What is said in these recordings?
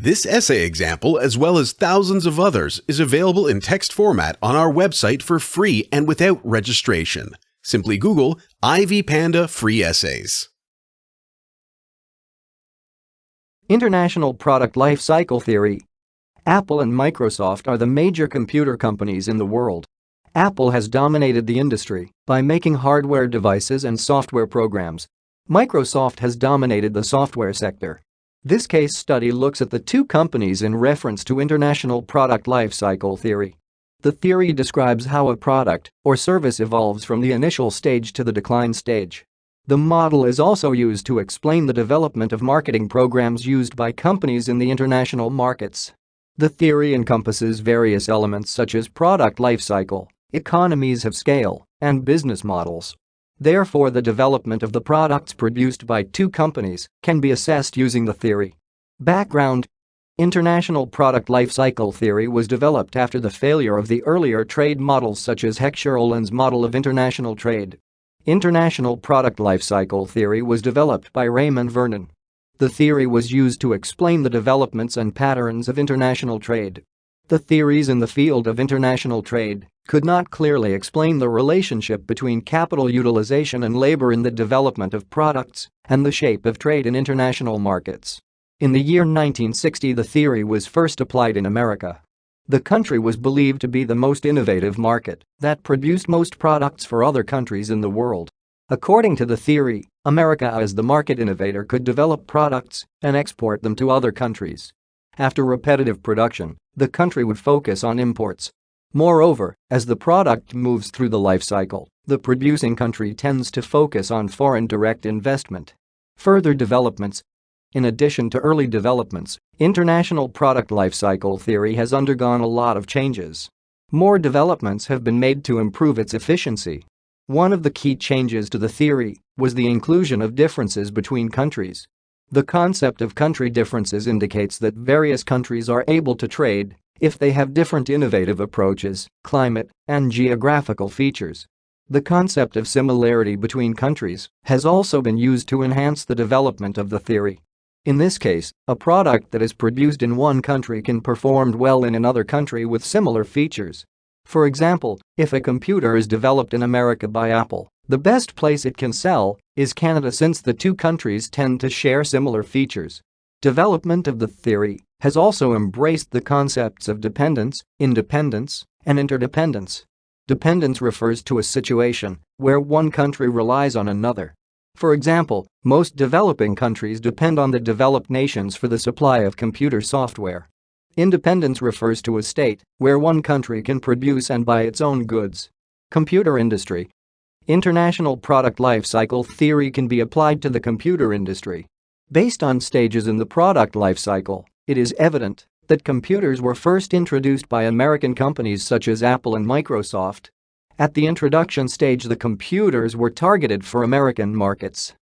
This essay example, as well as thousands of others, is available in text format on our website for free and without registration. Simply Google IvyPanda Free Essays. International Product Life Cycle Theory. Apple and Microsoft are the major computer companies in the world. Apple has dominated the industry by making hardware devices and software programs. Microsoft has dominated the software sector. This case study looks at the two companies in reference to International Product Life Cycle Theory. The theory describes how a product or service evolves from the initial stage to the decline stage. The model is also used to explain the development of marketing programs used by companies in the international markets. The theory encompasses various elements such as product life cycle, economies of scale, and business models. Therefore, the development of the products produced by two companies can be assessed using the theory. Background: International Product Life Cycle Theory was developed after the failure of the earlier trade models such as Heckscher-Ohlon's model of international trade. International Product Life Cycle Theory was developed by Raymond Vernon. The theory was used to explain the developments and patterns of international trade. The theories in the field of international trade could not clearly explain the relationship between capital utilization and labor in the development of products and the shape of trade in international markets. In the year 1960, the theory was first applied in America. The country was believed to be the most innovative market that produced most products for other countries in the world. According to the theory, America as the market innovator could develop products and export them to other countries. After repetitive production, the country would focus on imports. Moreover, as the product moves through the life cycle, the producing country tends to focus on foreign direct investment. Further developments. In addition to early developments, International Product Life Cycle Theory has undergone a lot of changes. More developments have been made to improve its efficiency. One of the key changes to the theory was the inclusion of differences between countries. The concept of country differences indicates that various countries are able to trade if they have different innovative approaches, climate, and geographical features. The concept of similarity between countries has also been used to enhance the development of the theory. In this case, a product that is produced in one country can perform well in another country with similar features. For example, if a computer is developed in America by Apple, the best place it can sell is Canada since the two countries tend to share similar features. Development of the theory has also embraced the concepts of dependence, independence, and interdependence. Dependence refers to a situation where one country relies on another. For example, most developing countries depend on the developed nations for the supply of computer software. Independence refers to a state where one country can produce and buy its own goods. Computer industry. International Product Life Cycle Theory can be applied to the computer industry. Based on stages in the product life cycle, it is evident that computers were first introduced by American companies such as Apple and Microsoft. At the introduction stage, the computers were targeted for American markets.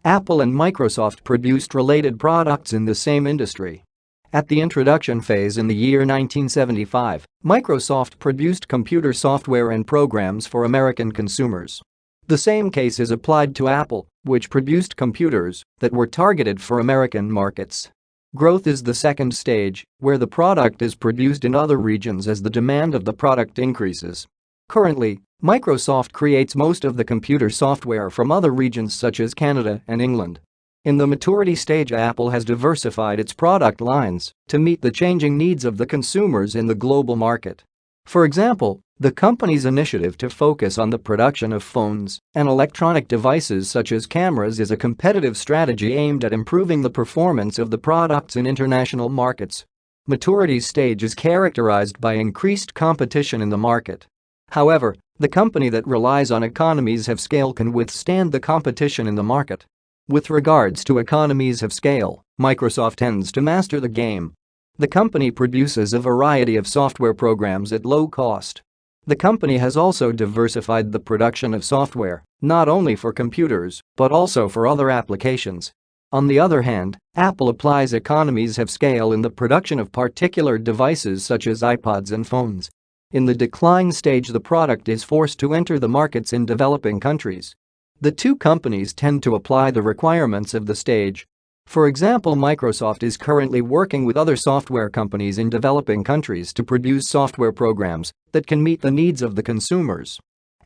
Apple and Microsoft produced related products in the same industry. At the introduction phase in the year 1975, Microsoft produced computer software and programs for American consumers. The same case is applied to Apple, which produced computers that were targeted for American markets. Growth is the second stage, where the product is produced in other regions as the demand of the product increases. Currently, Microsoft creates most of the computer software from other regions such as Canada and England. In the maturity stage, Apple has diversified its product lines to meet the changing needs of the consumers in the global market. For example, the company's initiative to focus on the production of phones and electronic devices such as cameras is a competitive strategy aimed at improving the performance of the products in international markets. Maturity stage is characterized by increased competition in the market. However, the company that relies on economies of scale can withstand the competition in the market. With regards to economies of scale, Microsoft tends to master the game. The company produces a variety of software programs at low cost. The company has also diversified the production of software, not only for computers, but also for other applications. On the other hand, Apple applies economies of scale in the production of particular devices such as iPods and phones. In the decline stage, the product is forced to enter the markets in developing countries. The two companies tend to apply the requirements of the stage. For example, Microsoft is currently working with other software companies in developing countries to produce software programs that can meet the needs of the consumers.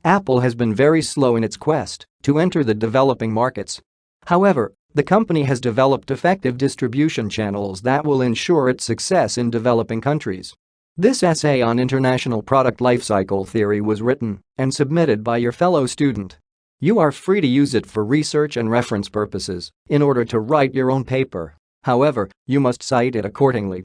Apple has been very slow in its quest to enter the developing markets. However, the company has developed effective distribution channels that will ensure its success in developing countries. This essay on international product lifecycle theory was written and submitted by your fellow student. You are free to use it for research and reference purposes in order to write your own paper. However, you must cite it accordingly.